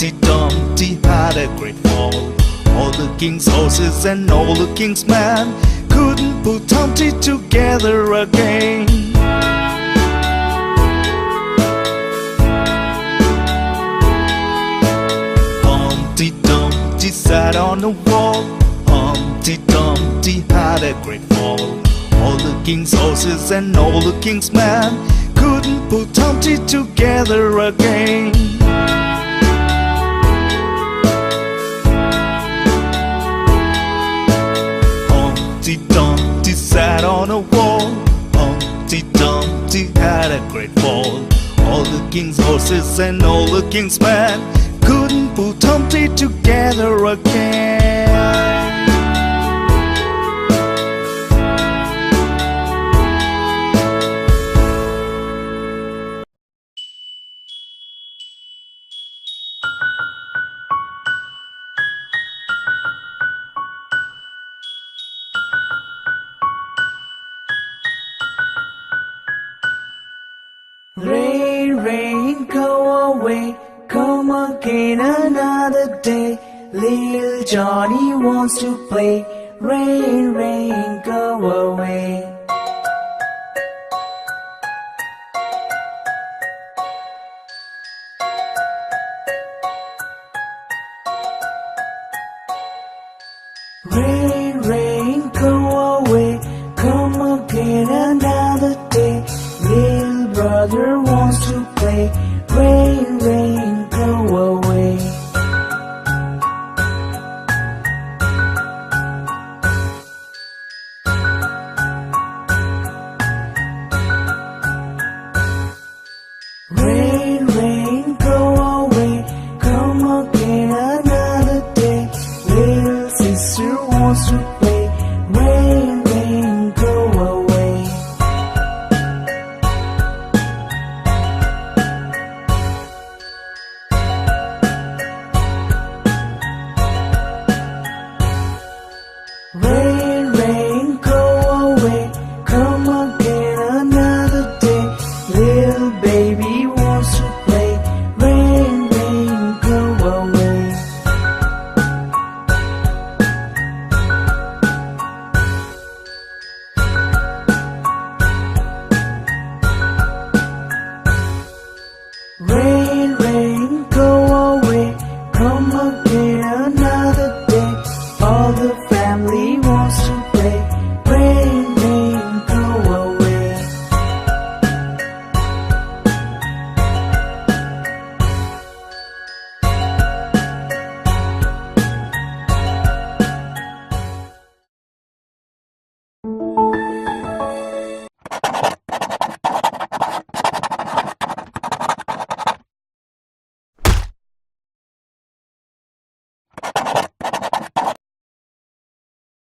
Humpty Dumpty had a great fall. All the king's horses and all the king's men couldn't put Humpty together again. Humpty Dumpty sat on the wall. Humpty Dumpty had a great fall. All the king's horses and all the king's men couldn't put Humpty together again. Humpty Dumpty sat on a wall. Humpty Dumpty had a great fall. All the king's horses and all the king's men couldn't put Humpty together again. Rain, rain, go away, come again another day. Little Johnny wants to play. Rain, rain, go away. Rain, rain, go away, come again another day. Little brother wants to play. Rain, rain, go away. Rain, rain, go away, come again another day. Little sister wants to play.